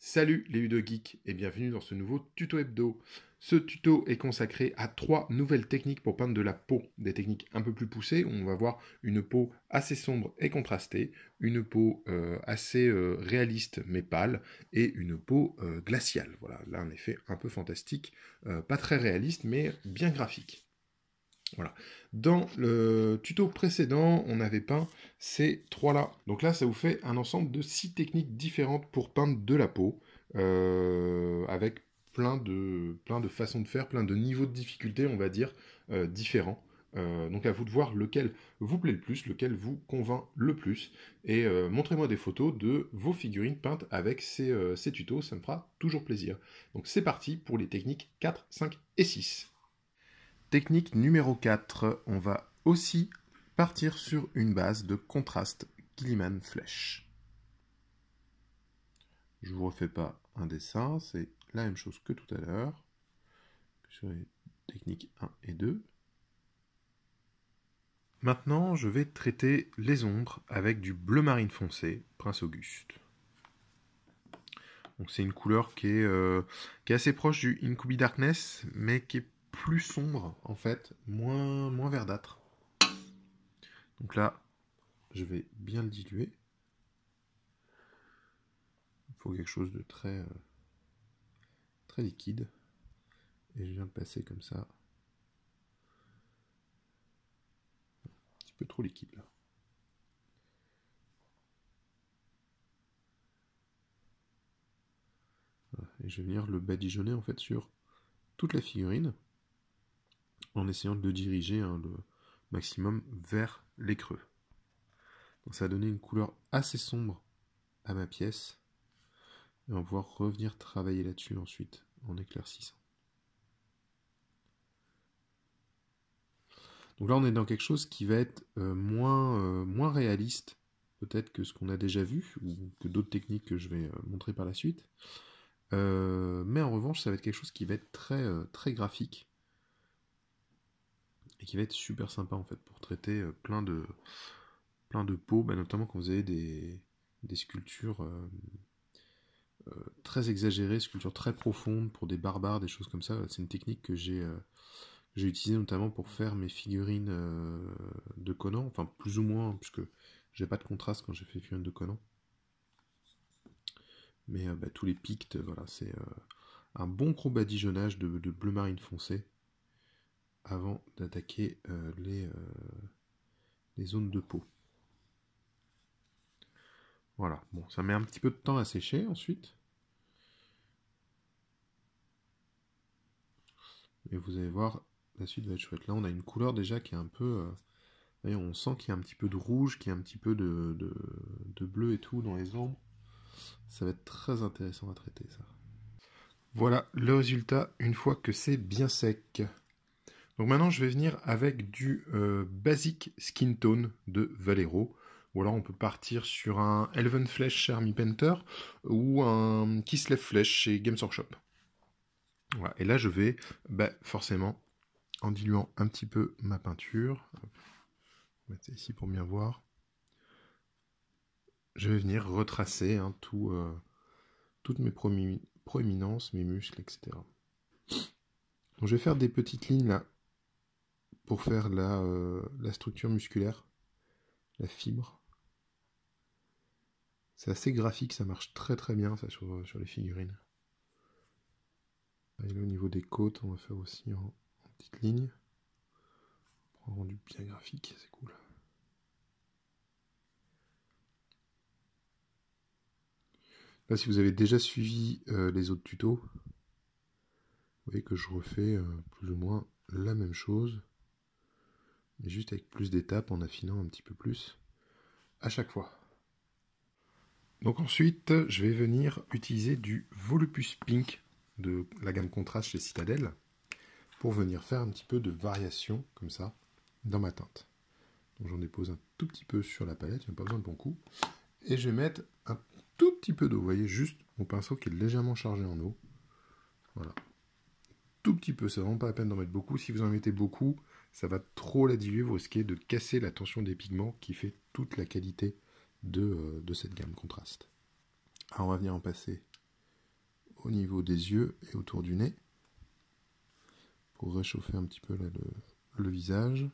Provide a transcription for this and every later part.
Salut les ludogeeks et bienvenue dans ce nouveau tuto hebdo. Ce tuto est consacré à 3 nouvelles techniques pour peindre de la peau. Des techniques un peu plus poussées où on va voir une peau assez sombre et contrastée, une peau assez réaliste mais pâle et une peau glaciale. Voilà, là un effet un peu fantastique, pas très réaliste mais bien graphique. Voilà. Dans le tuto précédent, on avait peint ces trois-là. Donc là, ça vous fait un ensemble de 6 techniques différentes pour peindre de la peau, avec plein de façons de faire, plein de niveaux de difficulté, on va dire, différents. Donc à vous de voir lequel vous plaît le plus, lequel vous convainc le plus. Et montrez-moi des photos de vos figurines peintes avec ces tutos, ça me fera toujours plaisir. Donc c'est parti pour les techniques 4, 5 et 6. Technique numéro 4, on va aussi partir sur une base de contraste Gilliman Flèche. Je ne vous refais pas un dessin, c'est la même chose que tout à l'heure, sur les techniques 1 et 2. Maintenant, je vais traiter les ombres avec du bleu marine foncé, Prince Auguste. Donc c'est une couleur qui est assez proche du Incubi Darkness, mais qui est plus sombre en fait, moins verdâtre. Donc là, je vais bien le diluer. Il faut quelque chose de très liquide. Et je viens de passer comme ça. Un petit peu trop liquide là. Voilà. Et je vais venir le badigeonner en fait sur toute la figurine, en essayant de le diriger le maximum vers les creux. Donc ça va donner une couleur assez sombre à ma pièce. Et on va pouvoir revenir travailler là-dessus ensuite, en éclaircissant. Donc là on est dans quelque chose qui va être moins réaliste peut-être que ce qu'on a déjà vu, ou que d'autres techniques que je vais montrer par la suite. Mais en revanche ça va être quelque chose qui va être très graphique. Et qui va être super sympa en fait pour traiter plein de peaux, notamment quand vous avez des sculptures très exagérées, sculptures très profondes pour des barbares, des choses comme ça. C'est une technique que j'ai utilisée notamment pour faire mes figurines de Conan, enfin plus ou moins, puisque j'ai pas de contraste quand j'ai fait figurines de Conan. Mais tous les pictes, voilà, c'est un bon gros badigeonnage de bleu marine foncé avant d'attaquer les zones de peau. Voilà, bon, ça met un petit peu de temps à sécher ensuite. Et vous allez voir, la suite va être chouette. Là, on a une couleur déjà qui est un peu... on sent qu'il y a un petit peu de rouge, qu'il y a un petit peu de bleu et tout dans les ombres. Ça va être très intéressant à traiter, ça. Voilà le résultat une fois que c'est bien sec. Donc maintenant, je vais venir avec du Basic Skin Tone de Vallejo. Ou alors on peut partir sur un Elven Flesh chez Army Painter ou un Kislev Flesh chez Games Workshop. Voilà. Et là je vais forcément, en diluant un petit peu ma peinture, je vais mettre ça ici pour bien voir, je vais venir retracer toutes mes proéminences, mes muscles, etc. Donc je vais faire des petites lignes là pour faire la structure musculaire, la fibre. C'est assez graphique, ça marche très bien ça sur les figurines. Et là, au niveau des côtes, on va faire aussi en petites lignes. Pour un rendu bien graphique, c'est cool. Là, si vous avez déjà suivi les autres tutos, vous voyez que je refais plus ou moins la même chose, mais juste avec plus d'étapes, en affinant un petit peu plus à chaque fois. Donc ensuite, je vais venir utiliser du Volupus Pink de la gamme Contrast chez Citadel pour venir faire un petit peu de variation, comme ça, dans ma teinte. Donc j'en dépose un tout petit peu sur la palette, il n'y a pas besoin de bon coup. Et je vais mettre un tout petit peu d'eau, vous voyez, juste mon pinceau qui est légèrement chargé en eau. Voilà. Tout petit peu, c'est vraiment pas la peine d'en mettre beaucoup. Si vous en mettez beaucoup, ça va trop la diluer, vous risquez de casser la tension des pigments qui fait toute la qualité de cette gamme contraste. Alors on va venir en passer au niveau des yeux et autour du nez, pour réchauffer un petit peu là, le visage.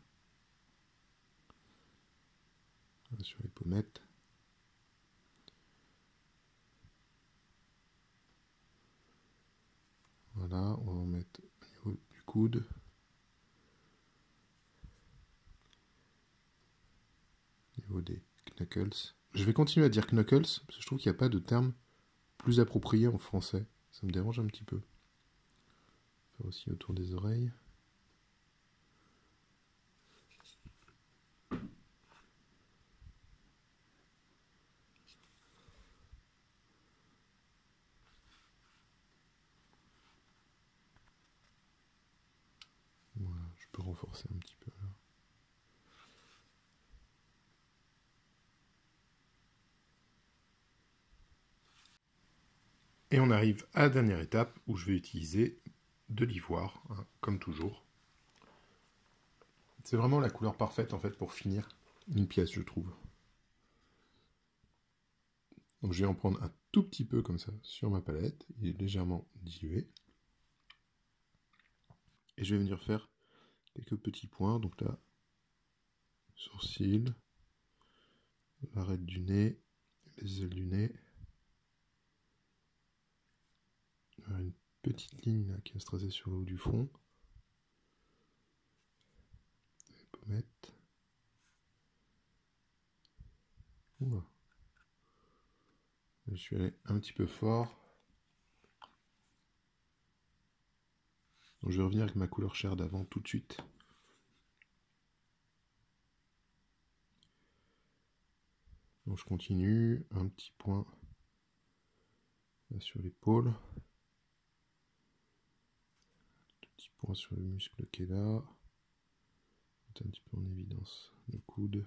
Sur les pommettes. Voilà, on va en mettre au niveau du coude. Au niveau des knuckles. Je vais continuer à dire knuckles, parce que je trouve qu'il n'y a pas de terme plus approprié en français. Ça me dérange un petit peu. Faire aussi autour des oreilles. Voilà, je peux renforcer un petit peu là. Et on arrive à la dernière étape où je vais utiliser de l'ivoire, hein, comme toujours. C'est vraiment la couleur parfaite en fait pour finir une pièce, je trouve. Donc je vais en prendre un tout petit peu comme ça sur ma palette, il est légèrement dilué. Et je vais venir faire quelques petits points, donc là, sourcils, l'arête du nez, les ailes du nez. Une petite ligne là, qui va se tracer sur le haut du front. Les pommettes. Oula. Je suis allé un petit peu fort. Donc je vais revenir avec ma couleur chair d'avant tout de suite. Donc je continue, un petit point là sur l'épaule. Un petit point sur le muscle qui est là. Un petit peu en évidence le coude.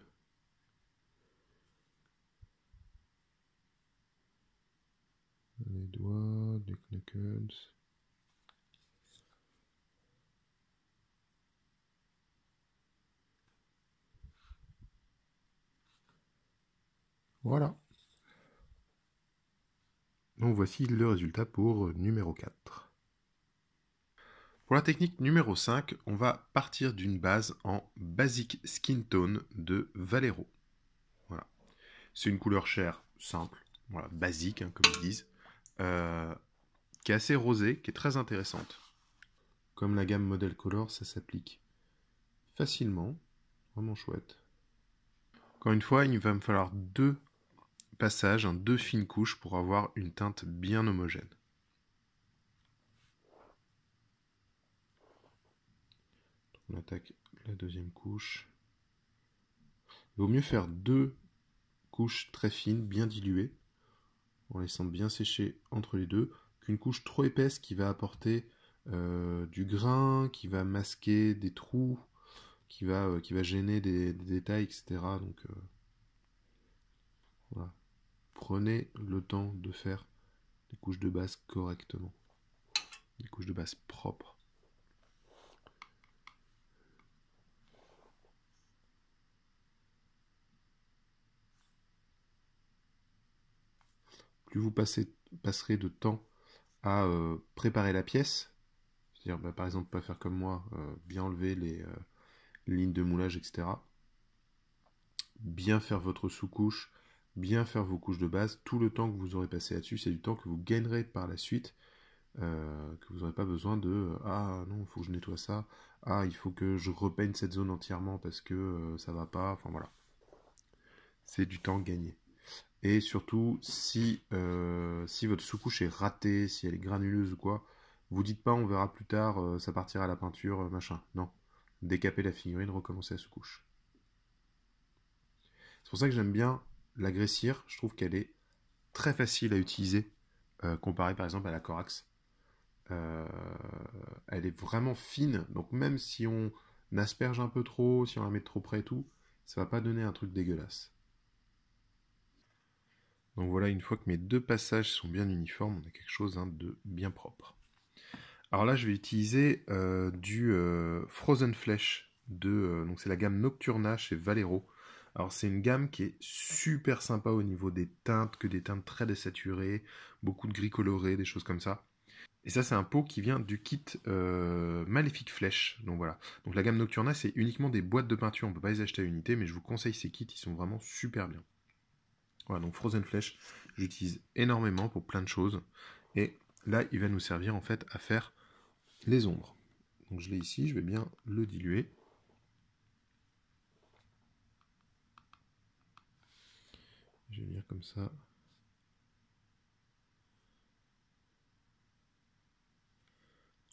Les doigts, les knuckles. Voilà. Donc voici le résultat pour numéro 4. Pour la technique numéro 5, on va partir d'une base en Basic Skin Tone de Valero. Voilà. C'est une couleur chair simple, voilà, basique, hein, comme ils disent, qui est assez rosée, qui est très intéressante. Comme la gamme Model Color, ça s'applique facilement, vraiment chouette. Encore une fois, il va me falloir 2 passages, 2 fines couches pour avoir une teinte bien homogène. On attaque la deuxième couche. Il vaut mieux faire 2 couches très fines, bien diluées, en laissant bien sécher entre les deux, qu'une couche trop épaisse qui va apporter du grain, qui va masquer des trous, qui va gêner des détails, etc. Donc voilà. Prenez le temps de faire des couches de base correctement. Des couches de base propres. Plus vous passerez de temps à préparer la pièce, c'est-à-dire par exemple pas faire comme moi, bien enlever les lignes de moulage, etc. Bien faire votre sous-couche, bien faire vos couches de base, tout le temps que vous aurez passé là-dessus, c'est du temps que vous gagnerez par la suite, que vous n'aurez pas besoin de « Ah non, il faut que je nettoie ça, ah il faut que je repeigne cette zone entièrement parce que ça va pas », enfin voilà. C'est du temps gagné. Et surtout, si votre sous-couche est ratée, si elle est granuleuse ou quoi, vous dites pas on verra plus tard, ça partira à la peinture, machin. Non. Décapez la figurine, recommencez la sous-couche. C'est pour ça que j'aime bien la Gressier. Je trouve qu'elle est très facile à utiliser, comparée par exemple à la Corax. Elle est vraiment fine, donc même si on asperge un peu trop, si on la met trop près et tout, ça va pas donner un truc dégueulasse. Donc voilà, une fois que mes 2 passages sont bien uniformes, on a quelque chose de bien propre. Alors là, je vais utiliser du Frozen Flesh, donc c'est la gamme Nocturna chez Valero. Alors c'est une gamme qui est super sympa au niveau des teintes, que des teintes très désaturées, beaucoup de gris coloré, des choses comme ça. Et ça, c'est un pot qui vient du kit Maléfique Flèche. Donc voilà. Donc la gamme Nocturna, c'est uniquement des boîtes de peinture. On ne peut pas les acheter à unité, mais je vous conseille ces kits, ils sont vraiment super bien. Voilà, donc Frozen Flèche, j'utilise énormément pour plein de choses. Et là, il va nous servir en fait à faire les ombres. Donc je l'ai ici, je vais bien le diluer. Je vais venir comme ça.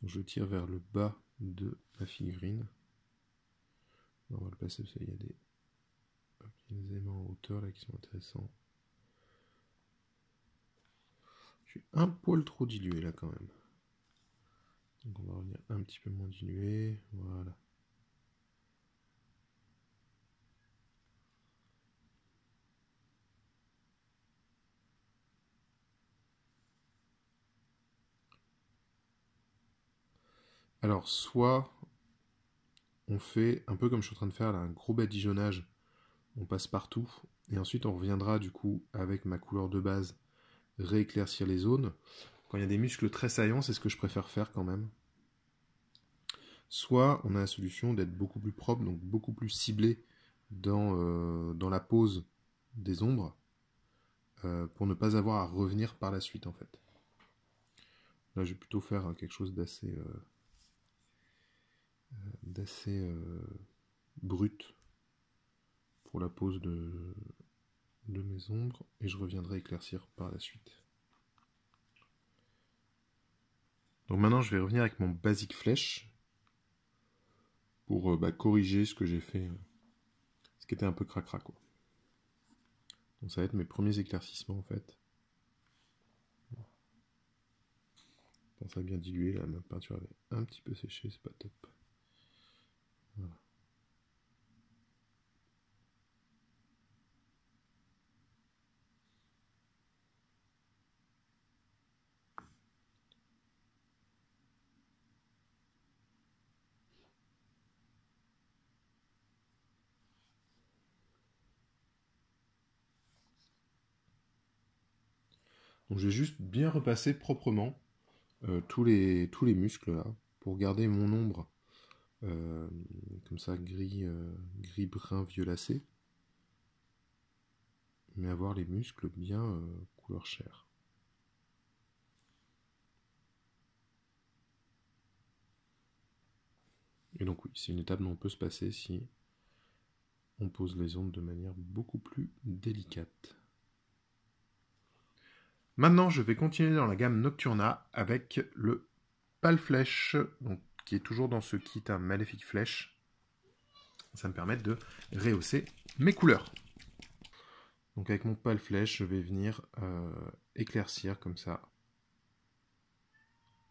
Je tire vers le bas de ma figurine. On va le passer parce qu'il y a des éléments en hauteur là qui sont intéressants. Je suis un poil trop dilué là quand même. Donc on va revenir un petit peu moins dilué. Voilà. Alors soit on fait un peu comme je suis en train de faire là, un gros badigeonnage. On passe partout. Et ensuite on reviendra du coup avec ma couleur de base rééclaircir les zones. Quand il y a des muscles très saillants, c'est ce que je préfère faire quand même. Soit on a la solution d'être beaucoup plus propre, donc beaucoup plus ciblé dans la pose des ombres, pour ne pas avoir à revenir par la suite en fait. Là je vais plutôt faire quelque chose d'assez brut pour la pose de mes ombres, et je reviendrai éclaircir par la suite. Donc maintenant je vais revenir avec mon basique flèche pour corriger ce que j'ai fait, ce qui était un peu cracra quoi. Donc ça va être mes premiers éclaircissements en fait. Ça a bien dilué, là, ma peinture avait un petit peu séché, c'est pas top. Voilà. Donc je vais juste bien repasser proprement tous les muscles là, pour garder mon ombre comme ça gris, gris brun violacé, mais avoir les muscles bien couleur chair. Et donc oui, c'est une étape dont on peut se passer si on pose les ombres de manière beaucoup plus délicate. Maintenant, je vais continuer dans la gamme Nocturna avec le Pâle Flèche, donc, qui est toujours dans ce kit Maléfique Flèche. Ça me permet de rehausser mes couleurs. Donc avec mon pâle flèche, je vais venir éclaircir comme ça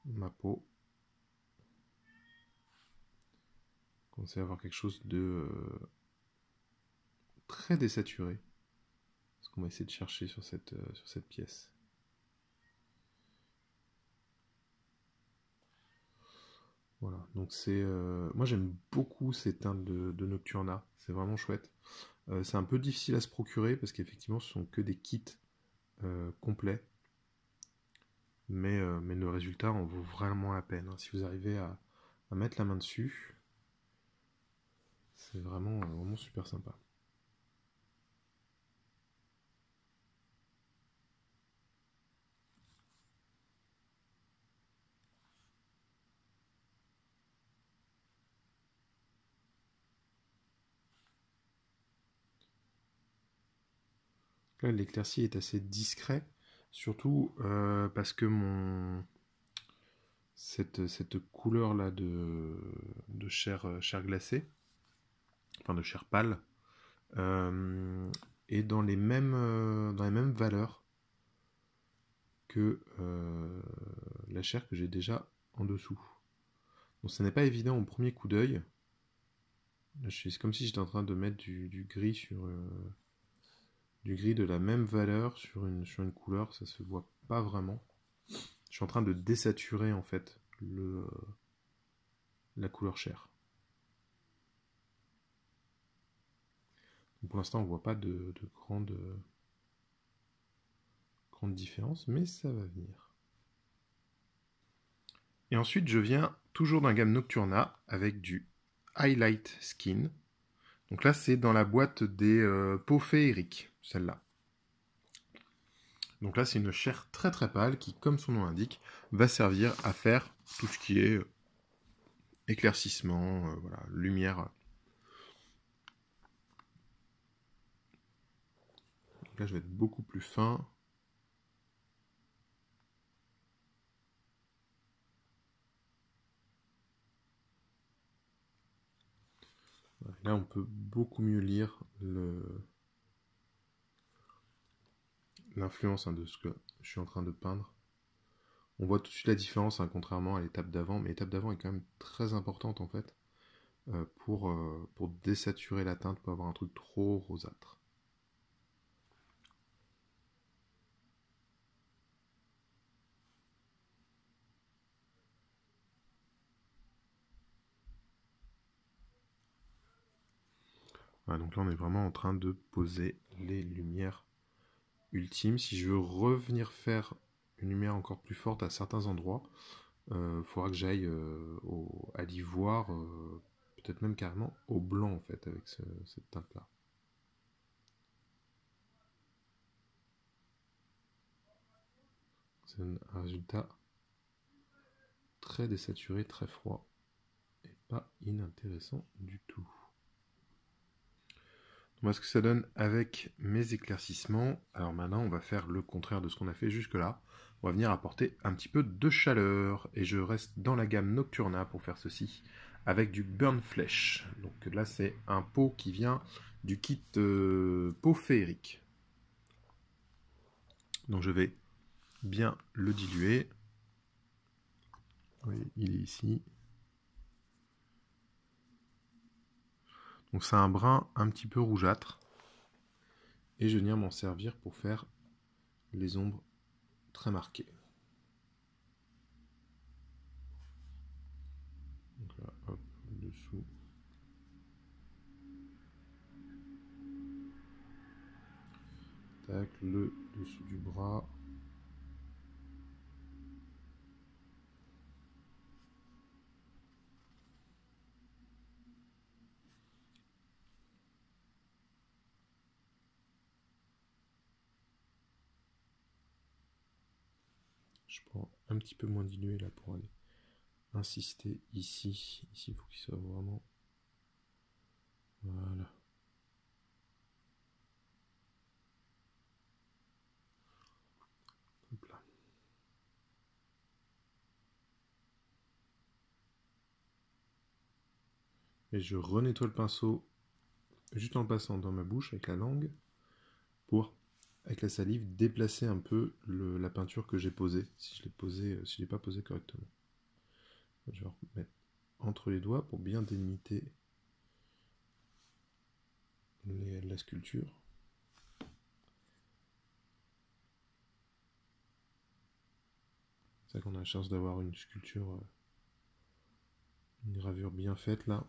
ma peau. Commencer à avoir quelque chose de très désaturé. C'est ce qu'on va essayer de chercher sur cette pièce. Voilà, donc c'est... moi j'aime beaucoup ces teintes de Nocturna, c'est vraiment chouette. C'est un peu difficile à se procurer parce qu'effectivement ce sont que des kits complets. Mais le résultat en vaut vraiment la peine. Si vous arrivez à mettre la main dessus, c'est vraiment, vraiment super sympa. Là, l'éclaircie est assez discret, surtout parce que cette couleur là de chair glacée, enfin de chair pâle, est dans les mêmes valeurs que la chair que j'ai déjà en dessous. Donc ce n'est pas évident au premier coup d'œil. C'est comme si j'étais en train de mettre du gris sur du gris de la même valeur sur une couleur, ça se voit pas vraiment. Je suis en train de désaturer en fait la couleur chair. Donc pour l'instant on voit pas de grande différence, mais ça va venir. Et ensuite, je viens toujours d'un gamme Nocturna avec du Highlight Skin. Donc là, c'est dans la boîte des peaux féeriques, celle-là. Donc là, c'est une chair très très pâle qui, comme son nom l'indique, va servir à faire tout ce qui est éclaircissement, voilà, lumière. Donc là, je vais être beaucoup plus fin. Là, on peut beaucoup mieux lire l'influence de ce que je suis en train de peindre. On voit tout de suite la différence, contrairement à l'étape d'avant, mais l'étape d'avant est quand même très importante en fait pour désaturer la teinte, pour avoir un truc trop rosâtre. Voilà, donc là on est vraiment en train de poser les lumières ultimes. Si je veux revenir faire une lumière encore plus forte à certains endroits, il faudra que j'aille à l'ivoire, peut-être même carrément au blanc en fait, avec cette teinte-là. C'est un résultat très désaturé, très froid, et pas inintéressant du tout. Voilà ce que ça donne avec mes éclaircissements. Alors maintenant, on va faire le contraire de ce qu'on a fait jusque-là. On va venir apporter un petit peu de chaleur. Et je reste dans la gamme Nocturna pour faire ceci, avec du Burn Flesh. Donc là, c'est un pot qui vient du kit pot féerique. Donc je vais bien le diluer. Oui, il est ici. Donc c'est un brun un petit peu rougeâtre. Et je viens m'en servir pour faire les ombres très marquées. Donc là, hop, dessous. Tac, le dessous du bras. Je prends un petit peu moins dilué là pour aller insister ici. Ici, il faut qu'il soit vraiment... Voilà. Hop là. Et je renettoie le pinceau juste en le passant dans ma bouche avec la langue pour, avec la salive, déplacer un peu la peinture que j'ai posée, si je l'ai pas posée correctement. Je vais remettre entre les doigts pour bien délimiter la sculpture. C'est ça qu'on a la chance d'avoir une sculpture, une gravure bien faite là.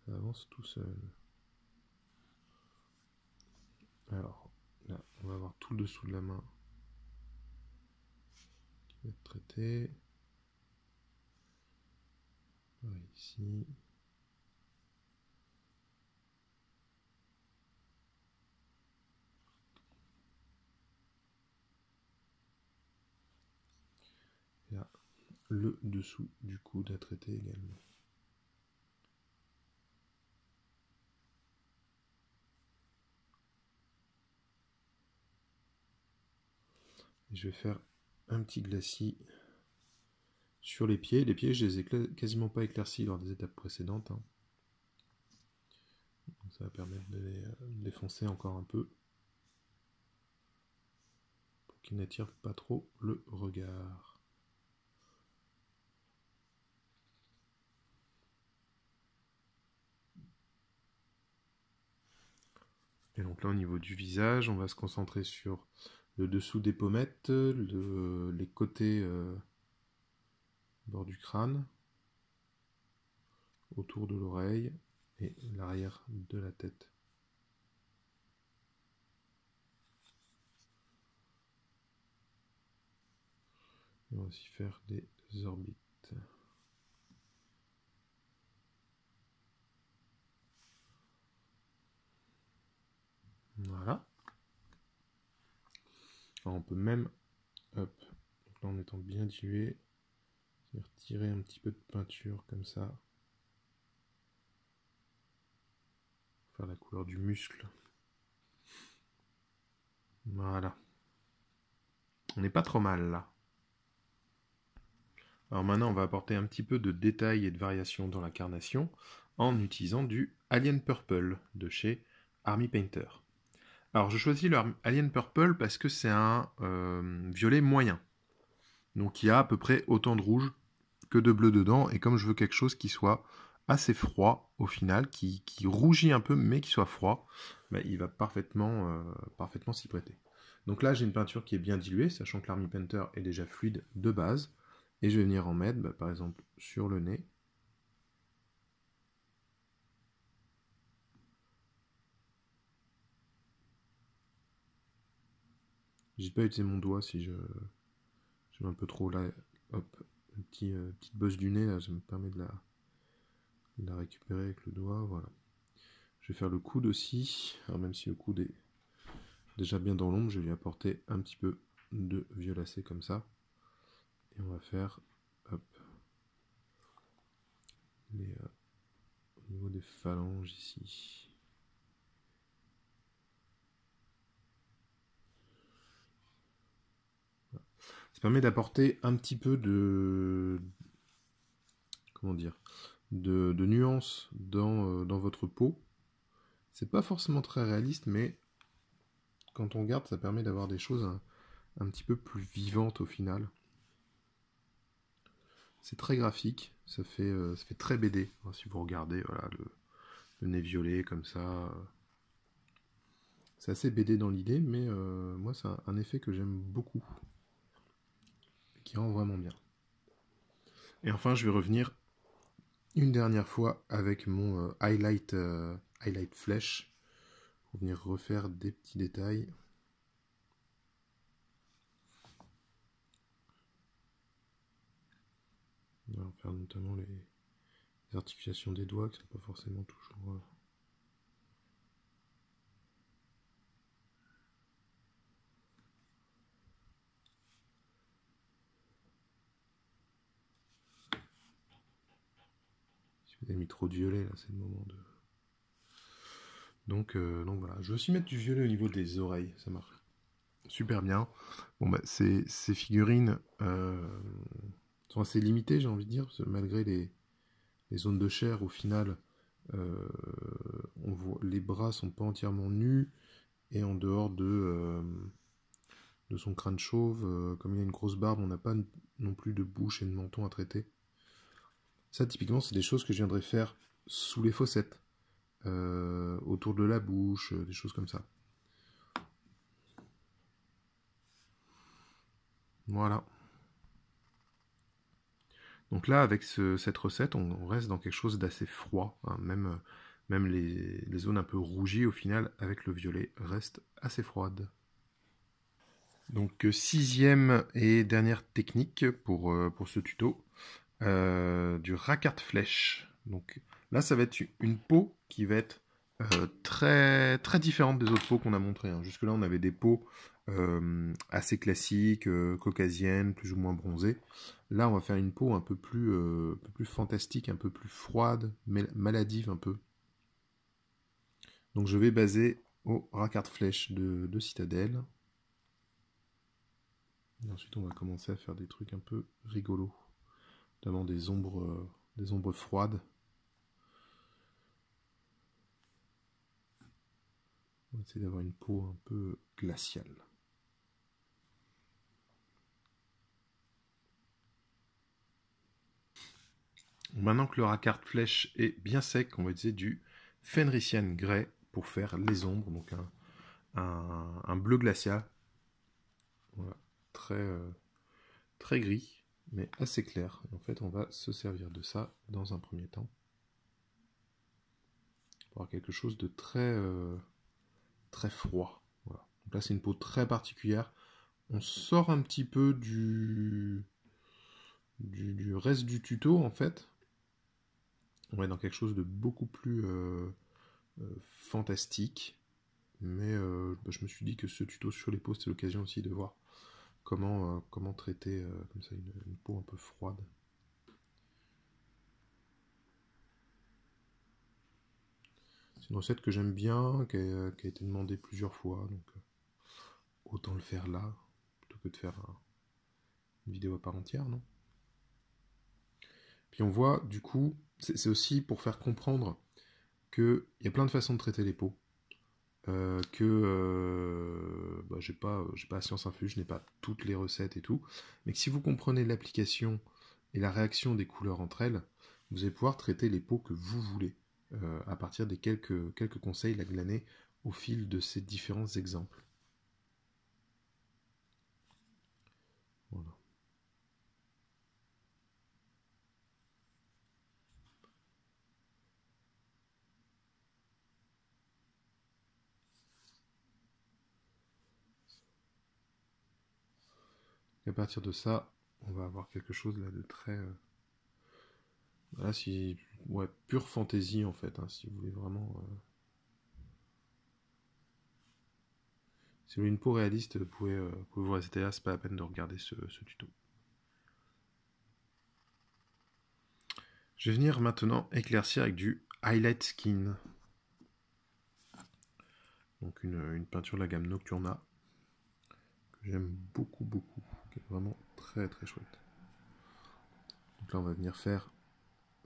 Ça avance tout seul. Alors, là, on va avoir tout le dessous de la main qui va être traité. Pareil ici. Et là, le dessous du coude à traiter également. Et je vais faire un petit glacis sur les pieds. Les pieds, je les ai quasiment pas éclaircis lors des étapes précédentes. Donc ça va permettre de les défoncer encore un peu pour qu'ils n'attirent pas trop le regard. Et donc là, au niveau du visage, on va se concentrer sur le dessous des pommettes, les côtés bord du crâne, autour de l'oreille et l'arrière de la tête. va aussi faire des orbites. Voilà. Alors on peut même, hop, donc là en étant bien dilué, retirer un petit peu de peinture comme ça. Faire la couleur du muscle. Voilà. On n'est pas trop mal là. Alors maintenant, on va apporter un petit peu de détail et de variation dans la carnation en utilisant du Alien Purple de chez Army Painter. Alors je choisis le Alien Purple parce que c'est un violet moyen. Donc il y a à peu près autant de rouge que de bleu dedans. Et comme je veux quelque chose qui soit assez froid au final, qui rougit un peu mais qui soit froid, bah, il va parfaitement s'y prêter. Donc là j'ai une peinture qui est bien diluée, sachant que l'Army Painter est déjà fluide de base. Et je vais venir en mettre, par exemple, sur le nez. J'hésite pas à utiliser mon doigt si je vais un peu trop là. Hop, une petite bosse du nez, là, ça me permet de la récupérer avec le doigt. Voilà. Je vais faire le coude aussi. Alors même si le coude est déjà bien dans l'ombre, je vais lui apporter un petit peu de violacé comme ça. Et on va faire, hop, au niveau des phalanges ici. Voilà. Ça permet d'apporter un petit peu de, comment dire, de nuances dans votre peau. C'est pas forcément très réaliste, mais quand on regarde, ça permet d'avoir des choses un petit peu plus vivantes au final. C'est très graphique, ça fait très BD. Alors, si vous regardez, voilà, le nez violet comme ça. C'est assez BD dans l'idée, mais moi c'est un effet que j'aime beaucoup. Qui rend vraiment bien. Et enfin, je vais revenir une dernière fois avec mon highlight flèche pour venir refaire des petits détails. On va faire notamment les articulations des doigts qui ne sont pas forcément toujours... Si vous avez mis trop de violet, là c'est le moment de... Donc voilà, je vais aussi mettre du violet au niveau des oreilles, ça marche super bien. Bon bah ces figurines sont assez limitées, j'ai envie de dire, parce que malgré les zones de chair, au final, on voit, les bras sont pas entièrement nus, et en dehors de son crâne chauve, comme il a une grosse barbe, on n'a pas non plus de bouche et de menton à traiter. Ça, typiquement, c'est des choses que je viendrais faire sous les fossettes, autour de la bouche, des choses comme ça. Voilà. Donc là, avec cette recette, on reste dans quelque chose d'assez froid. Hein. Même les zones un peu rougies, au final, avec le violet, restent assez froides. Donc, sixième et dernière technique pour ce tuto, du racquart flèche. Donc là, ça va être une peau qui va être très, très différente des autres peaux qu'on a montrées. Hein. Jusque-là, on avait des peaux assez classiques, caucasiennes, plus ou moins bronzées. Là, on va faire une peau un peu plus fantastique, un peu plus froide, maladive un peu. Donc je vais baser au racquart flèche de Citadel. Et ensuite, on va commencer à faire des trucs un peu rigolos. Notamment des ombres froides. On va essayer d'avoir une peau un peu glaciale. Maintenant que le racquart flèche est bien sec, on va utiliser du Fenrisian Grey pour faire les ombres, donc un bleu glacial. Voilà, très gris, mais assez clair. Et en fait, on va se servir de ça dans un premier temps. Pour avoir quelque chose de très froid. Voilà. Donc là, c'est une peau très particulière. On sort un petit peu du du reste du tuto, en fait, on va être dans quelque chose de beaucoup plus fantastique. Mais je me suis dit que ce tuto sur les peaux, c'était l'occasion aussi de voir comment traiter comme ça une peau un peu froide. C'est une recette que j'aime bien, qui a été demandée plusieurs fois, donc autant le faire là, plutôt que de faire une vidéo à part entière, non? Puis on voit, du coup, c'est aussi pour faire comprendre qu'il y a plein de façons de traiter les peaux. J'ai pas la science infuse, je n'ai pas toutes les recettes et tout, mais que si vous comprenez l'application et la réaction des couleurs entre elles, vous allez pouvoir traiter les peaux que vous voulez, à partir des quelques conseils à glaner au fil de ces différents exemples. Voilà. Et à partir de ça, on va avoir quelque chose là de très... Voilà, ouais, pure fantaisie en fait, hein, si vous voulez vraiment... Si vous voulez une peau réaliste, vous pouvez vous rester là, c'est pas la peine de regarder ce tuto. Je vais venir maintenant éclaircir avec du Highlight Skin. Donc une peinture de la gamme Nocturna que j'aime beaucoup, qui est vraiment très très chouette. Donc là on va venir faire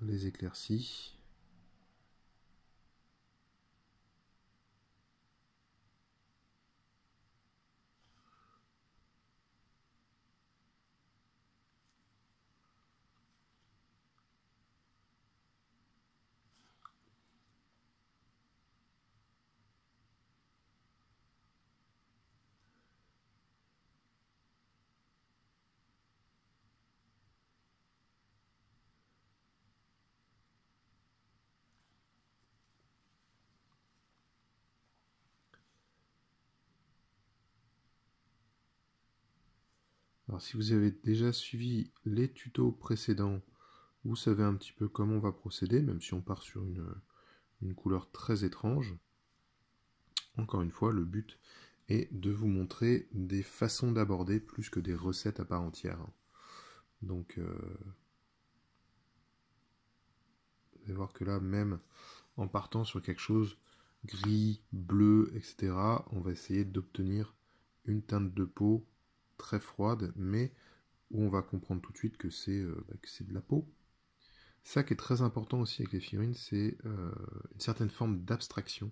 les éclaircies. Alors si vous avez déjà suivi les tutos précédents, vous savez un petit peu comment on va procéder, même si on part sur une couleur très étrange. Encore une fois, le but est de vous montrer des façons d'aborder plus que des recettes à part entière. Donc, vous allez voir que là, même en partant sur quelque chose gris, bleu, etc., on va essayer d'obtenir une teinte de peau très froide, mais où on va comprendre tout de suite que c'est de la peau. Ça qui est très important aussi avec les figurines, c'est une certaine forme d'abstraction.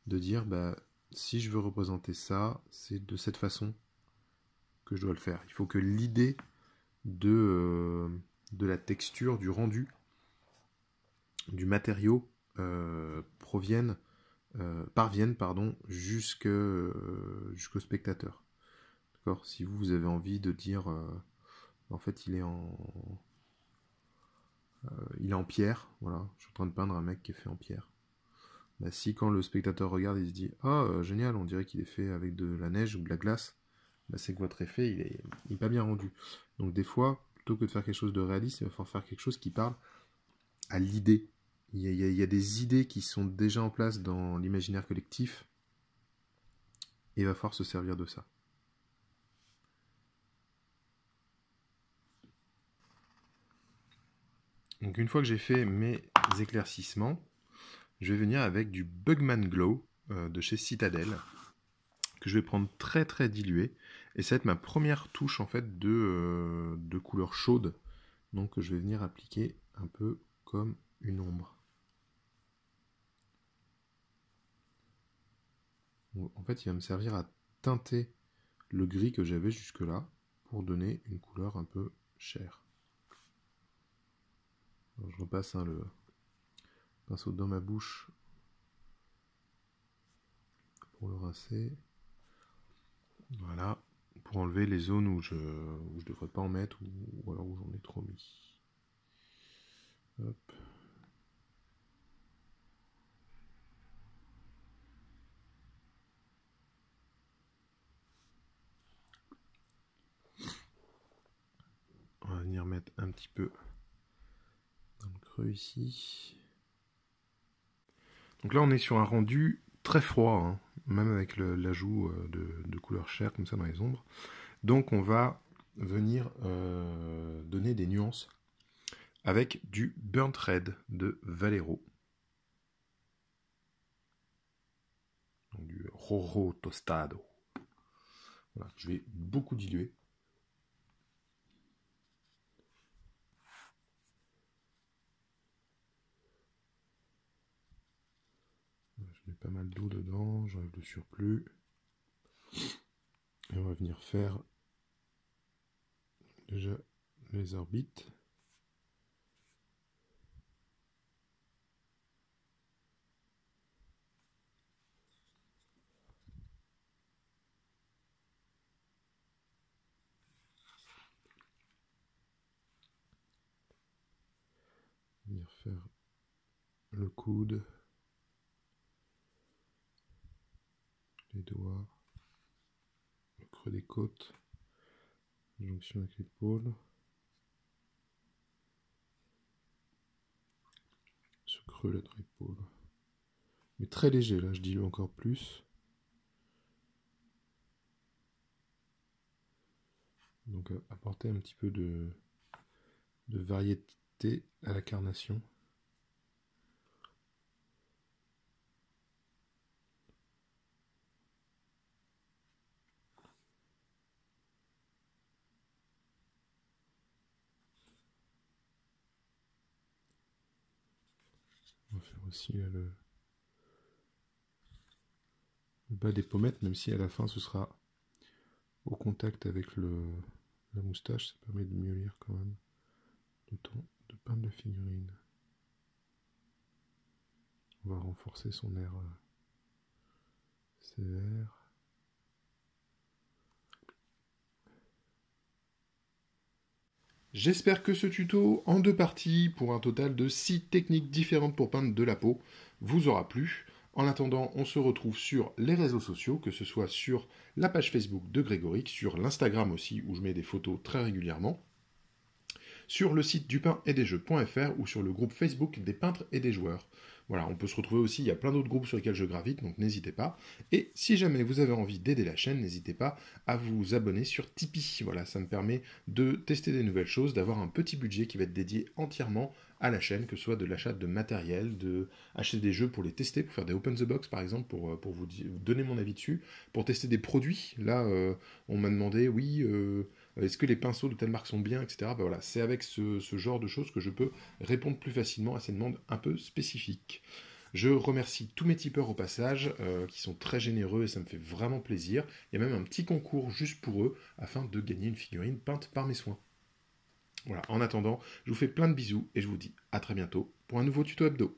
De dire, si je veux représenter ça, c'est de cette façon que je dois le faire. Il faut que l'idée de la texture, du rendu, du matériau parviennent jusqu'au spectateur. D'accord ? Si vous avez envie de dire, en fait, il est en pierre, voilà, je suis en train de peindre un mec qui est fait en pierre. Si quand le spectateur regarde, il se dit génial, on dirait qu'il est fait avec de la neige ou de la glace, c'est que votre effet il est pas bien rendu. Donc des fois, plutôt que de faire quelque chose de réaliste, il va falloir faire quelque chose qui parle à l'idée. Il y a des idées qui sont déjà en place dans l'imaginaire collectif, et il va falloir se servir de ça. Donc une fois que j'ai fait mes éclaircissements, je vais venir avec du Bugman Glow de chez Citadel, que je vais prendre très très dilué, et ça va être ma première touche en fait de couleur chaude, donc je vais venir appliquer un peu comme une ombre. En fait, il va me servir à teinter le gris que j'avais jusque là pour donner une couleur un peu chère. Alors, je repasse le pinceau dans ma bouche pour le rincer. Voilà, pour enlever les zones où je devrais pas en mettre ou alors où j'en ai trop mis. Hop. On va venir venir mettre un petit peu dans le creux ici. Donc là, on est sur un rendu très froid, hein, même avec l'ajout de couleurs chères comme ça dans les ombres. Donc on va venir donner des nuances avec du Burnt Red de Vallejo. Donc du Rojo Tostado. Voilà, je vais beaucoup diluer. Je mets pas mal d'eau dedans, j'enlève le surplus. Et on va venir faire déjà les orbites. Venir faire le coude, les doigts, le creux des côtes, jonction avec l'épaule, ce creux là dans l'épaule. Mais très léger, là je dilue encore plus. Donc apporter un petit peu de variété à la carnation. On va faire aussi là, le bas des pommettes, même si à la fin ce sera au contact avec la moustache, ça permet de mieux lire quand même le ton de peindre la figurine. On va renforcer son air sévère. J'espère que ce tuto en 2 parties, pour un total de 6 techniques différentes pour peindre de la peau, vous aura plu. En attendant, on se retrouve sur les réseaux sociaux, que ce soit sur la page Facebook de Grégoric, sur l'Instagram aussi, où je mets des photos très régulièrement, sur le site dupainetdesjeux.fr ou sur le groupe Facebook des peintres et des joueurs. Voilà, on peut se retrouver aussi, il y a plein d'autres groupes sur lesquels je gravite, donc n'hésitez pas. Et si jamais vous avez envie d'aider la chaîne, n'hésitez pas à vous abonner sur Tipeee. Voilà, ça me permet de tester des nouvelles choses, d'avoir un petit budget qui va être dédié entièrement à la chaîne, que ce soit de l'achat de matériel, de acheter des jeux pour les tester, pour faire des open the box par exemple, pour vous donner mon avis dessus, pour tester des produits. Là, on m'a demandé, oui, est-ce que les pinceaux de telle marque sont bien, etc. Ben voilà, c'est avec ce genre de choses que je peux répondre plus facilement à ces demandes un peu spécifiques. Je remercie tous mes tipeurs au passage, qui sont très généreux et ça me fait vraiment plaisir. Il y a même un petit concours juste pour eux, afin de gagner une figurine peinte par mes soins. Voilà, en attendant, je vous fais plein de bisous et je vous dis à très bientôt pour un nouveau tuto hebdo.